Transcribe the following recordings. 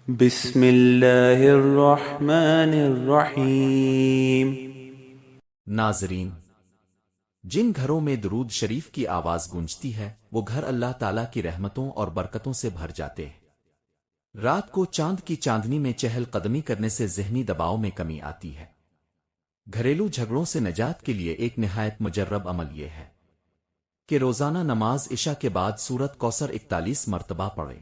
بسم اللہ الرحمن الرحیم۔ ناظرین، جن گھروں میں درود شریف کی آواز گونجتی ہے وہ گھر اللہ تعالیٰ کی رحمتوں اور برکتوں سے بھر جاتے ہیں۔ رات کو چاند کی چاندنی میں چہل قدمی کرنے سے ذہنی دباؤ میں کمی آتی ہے۔ گھریلو جھگڑوں سے نجات کے لیے ایک نہایت مجرب عمل یہ ہے کہ روزانہ نماز عشاء کے بعد سورت کوثر 41 مرتبہ پڑھیں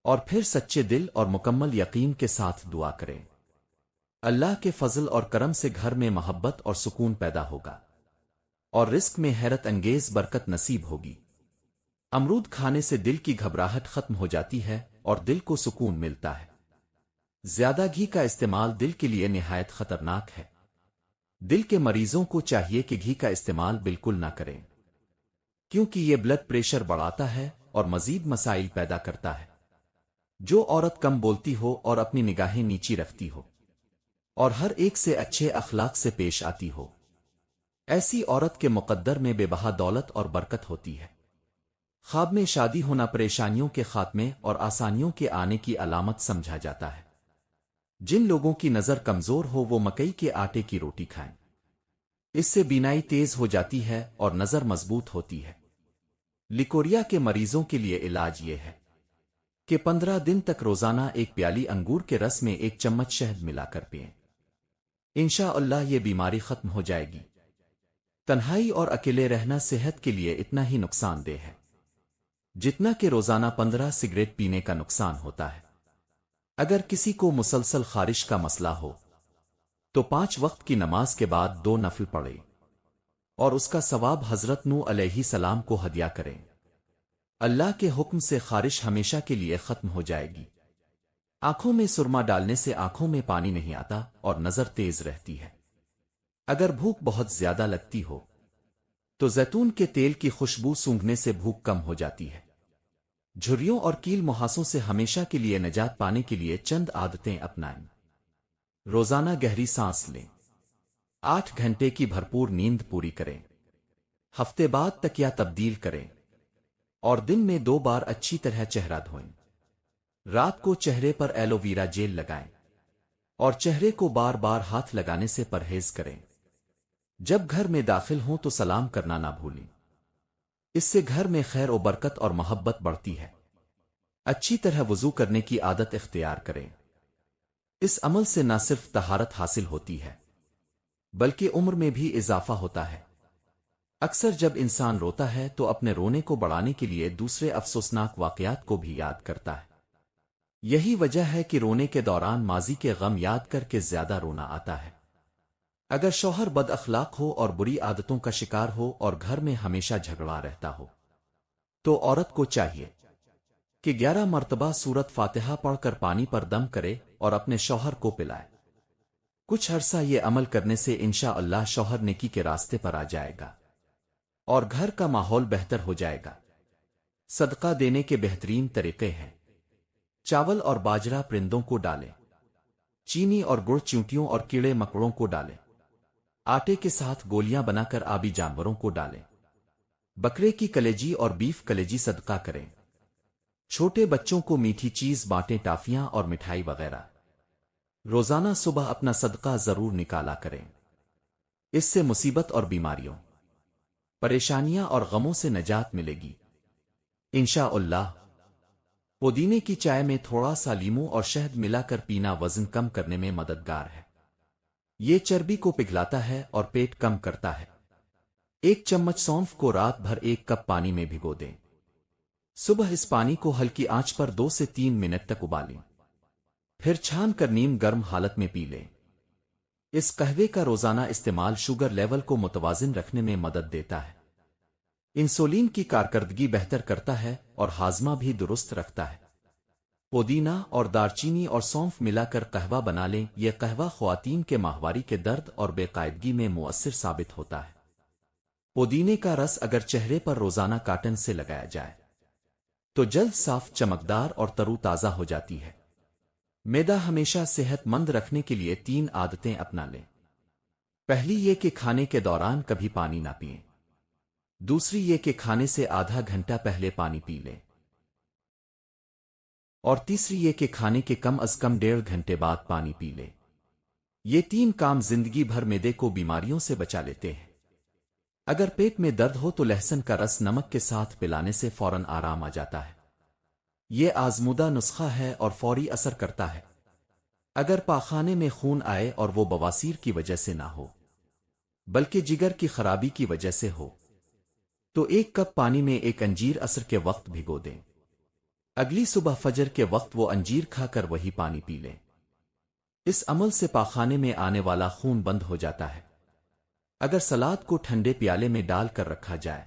اور پھر سچے دل اور مکمل یقین کے ساتھ دعا کریں۔ اللہ کے فضل اور کرم سے گھر میں محبت اور سکون پیدا ہوگا اور رزق میں حیرت انگیز برکت نصیب ہوگی۔ امرود کھانے سے دل کی گھبراہٹ ختم ہو جاتی ہے اور دل کو سکون ملتا ہے۔ زیادہ گھی کا استعمال دل کے لیے نہایت خطرناک ہے۔ دل کے مریضوں کو چاہیے کہ گھی کا استعمال بالکل نہ کریں، کیونکہ یہ بلڈ پریشر بڑھاتا ہے اور مزید مسائل پیدا کرتا ہے۔ جو عورت کم بولتی ہو اور اپنی نگاہیں نیچی رکھتی ہو اور ہر ایک سے اچھے اخلاق سے پیش آتی ہو، ایسی عورت کے مقدر میں بے بہا دولت اور برکت ہوتی ہے۔ خواب میں شادی ہونا پریشانیوں کے خاتمے اور آسانیوں کے آنے کی علامت سمجھا جاتا ہے۔ جن لوگوں کی نظر کمزور ہو وہ مکئی کے آٹے کی روٹی کھائیں، اس سے بینائی تیز ہو جاتی ہے اور نظر مضبوط ہوتی ہے۔ لیکوریا کے مریضوں کے لیے علاج یہ ہے کہ 15 دن تک روزانہ ایک پیالی انگور کے رس میں 1 چمچ شہد ملا کر پئیں۔ انشاءاللہ یہ بیماری ختم ہو جائے گی۔ تنہائی اور اکیلے رہنا صحت کے لیے اتنا ہی نقصان دہ ہے جتنا کہ روزانہ 15 سگریٹ پینے کا نقصان ہوتا ہے۔ اگر کسی کو مسلسل خارش کا مسئلہ ہو تو 5 وقت کی نماز کے بعد 2 نفل پڑھیں اور اس کا ثواب حضرت نوح علیہ السلام کو ہدیہ کریں۔ اللہ کے حکم سے خارش ہمیشہ کے لیے ختم ہو جائے گی۔ آنکھوں میں سرما ڈالنے سے آنکھوں میں پانی نہیں آتا اور نظر تیز رہتی ہے۔ اگر بھوک بہت زیادہ لگتی ہو تو زیتون کے تیل کی خوشبو سونگھنے سے بھوک کم ہو جاتی ہے۔ جھریوں اور کیل مہاسوں سے ہمیشہ کے لیے نجات پانے کے لیے چند عادتیں اپنائیں۔ روزانہ گہری سانس لیں۔ 8 گھنٹے کی بھرپور نیند پوری کریں۔ ہفتے بعد تکیا تبدیل کریں اور دن میں 2 بار اچھی طرح چہرہ دھوئیں۔ رات کو چہرے پر ایلو ویرا جیل لگائیں اور چہرے کو بار بار ہاتھ لگانے سے پرہیز کریں۔ جب گھر میں داخل ہوں تو سلام کرنا نہ بھولیں، اس سے گھر میں خیر و برکت اور محبت بڑھتی ہے۔ اچھی طرح وضو کرنے کی عادت اختیار کریں۔ اس عمل سے نہ صرف طہارت حاصل ہوتی ہے بلکہ عمر میں بھی اضافہ ہوتا ہے۔ اکثر جب انسان روتا ہے تو اپنے رونے کو بڑھانے کے لیے دوسرے افسوسناک واقعات کو بھی یاد کرتا ہے۔ یہی وجہ ہے کہ رونے کے دوران ماضی کے غم یاد کر کے زیادہ رونا آتا ہے۔ اگر شوہر بد اخلاق ہو اور بری عادتوں کا شکار ہو اور گھر میں ہمیشہ جھگڑا رہتا ہو تو عورت کو چاہیے کہ 11 مرتبہ سورت فاتحہ پڑھ کر پانی پر دم کرے اور اپنے شوہر کو پلائے۔ کچھ عرصہ یہ عمل کرنے سے انشاءاللہ شوہر نیکی کے راستے پر آ جائے گا اور گھر کا ماحول بہتر ہو جائے گا۔ صدقہ دینے کے بہترین طریقے ہیں: چاول اور باجرہ پرندوں کو ڈالیں، چینی اور گڑ چیونٹیوں اور کیڑے مکوڑوں کو ڈالیں، آٹے کے ساتھ گولیاں بنا کر آبی جانوروں کو ڈالیں، بکرے کی کلیجی اور بیف کلیجی صدقہ کریں، چھوٹے بچوں کو میٹھی چیز بانٹیں، ٹافیاں اور مٹھائی وغیرہ۔ روزانہ صبح اپنا صدقہ ضرور نکالا کریں، اس سے مصیبت اور بیماریوں، پریشانیاں اور غموں سے نجات ملے گی انشاءاللہ۔ پودینے کی چائے میں تھوڑا سا لیموں اور شہد ملا کر پینا وزن کم کرنے میں مددگار ہے۔ یہ چربی کو پگھلاتا ہے اور پیٹ کم کرتا ہے۔ 1 چمچ سونف کو رات بھر 1 کپ پانی میں بھگو دیں۔ صبح اس پانی کو ہلکی آنچ پر 2 سے 3 منٹ تک ابالیں، پھر چھان کر نیم گرم حالت میں پی لیں۔ اس قہوے کا روزانہ استعمال شوگر لیول کو متوازن رکھنے میں مدد دیتا ہے، انسولین کی کارکردگی بہتر کرتا ہے اور ہاضمہ بھی درست رکھتا ہے۔ پودینہ اور دارچینی اور سونف ملا کر قہوہ بنا لیں۔ یہ قہوہ خواتین کے ماہواری کے درد اور بے قاعدگی میں مؤثر ثابت ہوتا ہے۔ پودینے کا رس اگر چہرے پر روزانہ کاٹن سے لگایا جائے تو جلد صاف، چمکدار اور ترو تازہ ہو جاتی ہے۔ معدہ ہمیشہ صحت مند رکھنے کے لیے 3 عادتیں اپنا لیں۔ پہلی یہ کہ کھانے کے دوران کبھی پانی نہ پئیں۔ دوسری یہ کہ کھانے سے آدھا گھنٹہ پہلے پانی پی لیں۔ اور تیسری یہ کہ کھانے کے کم از کم 1.5 گھنٹے بعد پانی پی لے۔ یہ 3 کام زندگی بھر معدے کو بیماریوں سے بچا لیتے ہیں۔ اگر پیٹ میں درد ہو تو لہسن کا رس نمک کے ساتھ پلانے سے فوراً آرام آ جاتا ہے۔ یہ آزمودہ نسخہ ہے اور فوری اثر کرتا ہے۔ اگر پاخانے میں خون آئے اور وہ بواسیر کی وجہ سے نہ ہو بلکہ جگر کی خرابی کی وجہ سے ہو تو 1 کپ پانی میں 1 انجیر عصر کے وقت بھگو دیں۔ اگلی صبح فجر کے وقت وہ انجیر کھا کر وہی پانی پی لیں۔ اس عمل سے پاخانے میں آنے والا خون بند ہو جاتا ہے۔ اگر سلاد کو ٹھنڈے پیالے میں ڈال کر رکھا جائے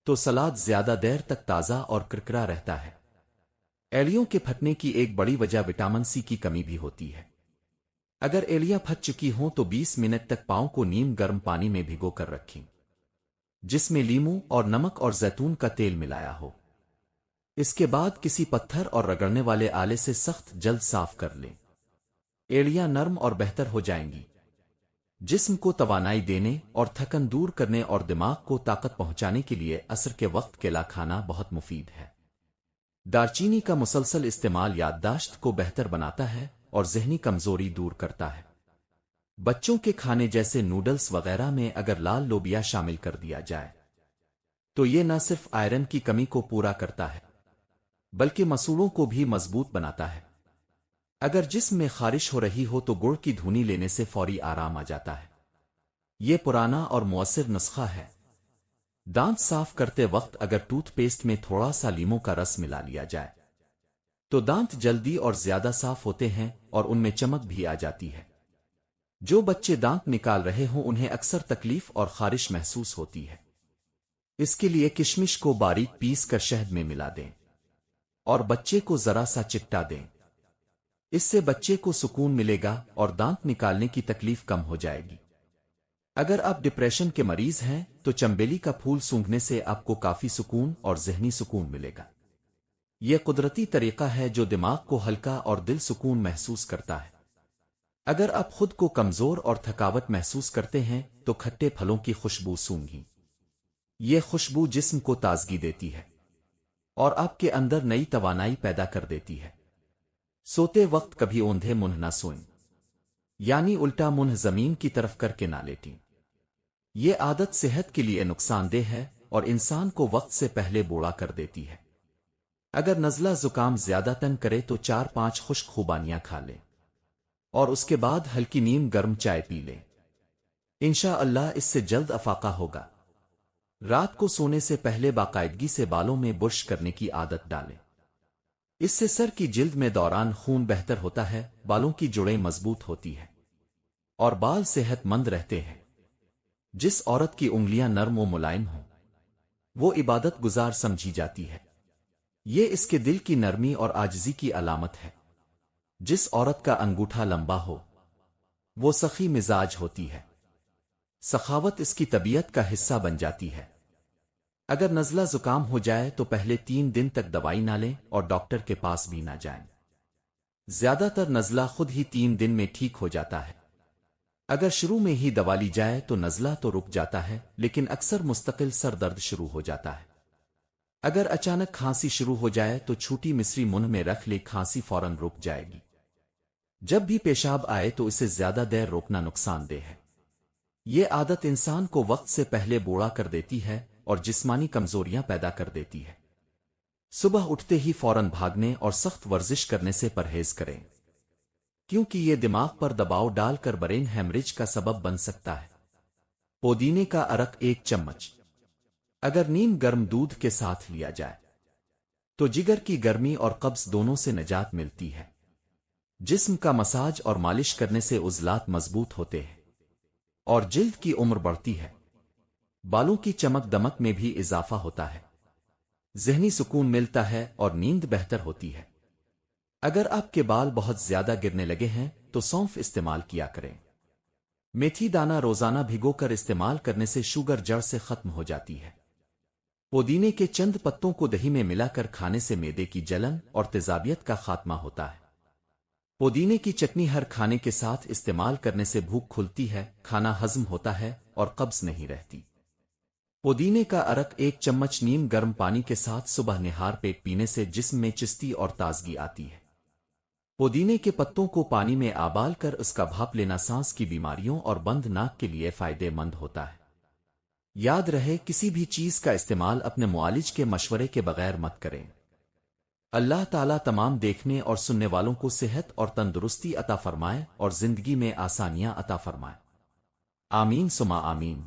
تو سلاد زیادہ دیر تک تازہ اور کرکرا رہتا ہے۔ ایڑیوں کے پھٹنے کی ایک بڑی وجہ وٹامن سی کی کمی بھی ہوتی ہے۔ اگر ایڑیاں پھٹ چکی ہوں تو 20 منٹ تک پاؤں کو نیم گرم پانی میں بھگو کر رکھیں، جس میں لیموں اور نمک اور زیتون کا تیل ملایا ہو۔ اس کے بعد کسی پتھر اور رگڑنے والے آلے سے سخت جلد صاف کر لیں۔ ایڑیاں نرم اور بہتر ہو جائیں گی۔ جسم کو توانائی دینے اور تھکن دور کرنے اور دماغ کو طاقت پہنچانے کے لیے عصر کے وقت کیلا کھانا بہت مفید ہے۔ دارچینی کا مسلسل استعمال یادداشت کو بہتر بناتا ہے اور ذہنی کمزوری دور کرتا ہے۔ بچوں کے کھانے جیسے نوڈلز وغیرہ میں اگر لال لوبیا شامل کر دیا جائے تو یہ نہ صرف آئرن کی کمی کو پورا کرتا ہے بلکہ مسوڑوں کو بھی مضبوط بناتا ہے۔ اگر جسم میں خارش ہو رہی ہو تو گڑ کی دھونی لینے سے فوری آرام آ جاتا ہے۔ یہ پرانا اور مؤثر نسخہ ہے۔ دانت صاف کرتے وقت اگر ٹوتھ پیسٹ میں تھوڑا سا لیموں کا رس ملا لیا جائے تو دانت جلدی اور زیادہ صاف ہوتے ہیں اور ان میں چمک بھی آ جاتی ہے۔ جو بچے دانت نکال رہے ہوں انہیں اکثر تکلیف اور خارش محسوس ہوتی ہے۔ اس کے لیے کشمش کو باریک پیس کر شہد میں ملا دیں اور بچے کو ذرا سا چٹا دیں۔ اس سے بچے کو سکون ملے گا اور دانت نکالنے کی تکلیف کم ہو جائے گی۔ اگر آپ ڈپریشن کے مریض ہیں تو چنبیلی کا پھول سونگھنے سے آپ کو کافی سکون اور ذہنی سکون ملے گا۔ یہ قدرتی طریقہ ہے جو دماغ کو ہلکا اور دل سکون محسوس کرتا ہے۔ اگر آپ خود کو کمزور اور تھکاوٹ محسوس کرتے ہیں تو کھٹے پھلوں کی خوشبو سونگھیں۔ یہ خوشبو جسم کو تازگی دیتی ہے اور آپ کے اندر نئی توانائی پیدا کر دیتی ہے۔ سوتے وقت کبھی اوندھے منہ نہ سوئیں، یعنی الٹا منہ زمین کی طرف کر کے نہ لیٹیں۔ یہ عادت صحت کے لیے نقصان دہ ہے اور انسان کو وقت سے پہلے بوڑھا کر دیتی ہے۔ اگر نزلہ زکام زیادہ تنگ کرے تو 4-5 خشک خوبانیاں کھا لیں اور اس کے بعد ہلکی نیم گرم چائے پی لیں۔ انشاءاللہ اس سے جلد افاقہ ہوگا۔ رات کو سونے سے پہلے باقاعدگی سے بالوں میں برش کرنے کی عادت ڈالیں۔ اس سے سر کی جلد میں دوران خون بہتر ہوتا ہے، بالوں کی جڑیں مضبوط ہوتی ہے اور بال صحت مند رہتے ہیں۔ جس عورت کی انگلیاں نرم و ملائم ہوں وہ عبادت گزار سمجھی جاتی ہے۔ یہ اس کے دل کی نرمی اور عاجزی کی علامت ہے۔ جس عورت کا انگوٹھا لمبا ہو وہ سخی مزاج ہوتی ہے۔ سخاوت اس کی طبیعت کا حصہ بن جاتی ہے۔ اگر نزلہ زکام ہو جائے تو پہلے 3 دن تک دوائی نہ لیں اور ڈاکٹر کے پاس بھی نہ جائیں۔ زیادہ تر نزلہ خود ہی 3 دن میں ٹھیک ہو جاتا ہے۔ اگر شروع میں ہی دوا لی جائے تو نزلہ تو رک جاتا ہے لیکن اکثر مستقل سر درد شروع ہو جاتا ہے۔ اگر اچانک کھانسی شروع ہو جائے تو چھوٹی مصری منہ میں رکھ لے، کھانسی فوراً رک جائے گی۔ جب بھی پیشاب آئے تو اسے زیادہ دیر روکنا نقصان دہ ہے۔ یہ عادت انسان کو وقت سے پہلے بوڑھا کر دیتی ہے اور جسمانی کمزوریاں پیدا کر دیتی ہے۔ صبح اٹھتے ہی فوراً بھاگنے اور سخت ورزش کرنے سے پرہیز کریں، کیونکہ یہ دماغ پر دباؤ ڈال کر برین ہیمریج کا سبب بن سکتا ہے۔ پودینے کا عرق 1 چمچ اگر نیم گرم دودھ کے ساتھ لیا جائے تو جگر کی گرمی اور قبض دونوں سے نجات ملتی ہے۔ جسم کا مساج اور مالش کرنے سے عضلات مضبوط ہوتے ہیں اور جلد کی عمر بڑھتی ہے۔ بالوں کی چمک دمک میں بھی اضافہ ہوتا ہے، ذہنی سکون ملتا ہے اور نیند بہتر ہوتی ہے۔ اگر آپ کے بال بہت زیادہ گرنے لگے ہیں تو سونف استعمال کیا کریں۔ میتھی دانہ روزانہ بھگو کر استعمال کرنے سے شوگر جڑ سے ختم ہو جاتی ہے۔ پودینے کے چند پتوں کو دہی میں ملا کر کھانے سے معدے کی جلن اور تیزابیت کا خاتمہ ہوتا ہے۔ پودینے کی چٹنی ہر کھانے کے ساتھ استعمال کرنے سے بھوک کھلتی ہے، کھانا ہضم ہوتا ہے اور قبض نہیں رہتی۔ پودینے کا عرق 1 چمچ نیم گرم پانی کے ساتھ صبح نہار پیٹ پینے سے جسم میں چستی اور تازگی آتی ہے۔ پودینے کے پتوں کو پانی میں ابال کر اس کا بھاپ لینا سانس کی بیماریوں اور بند ناک کے لیے فائدہ مند ہوتا ہے۔ یاد رہے، کسی بھی چیز کا استعمال اپنے معالج کے مشورے کے بغیر مت کریں۔ اللہ تعالیٰ تمام دیکھنے اور سننے والوں کو صحت اور تندرستی عطا فرمائے اور زندگی میں آسانیاں عطا فرمائے۔ آمین ثم آمین۔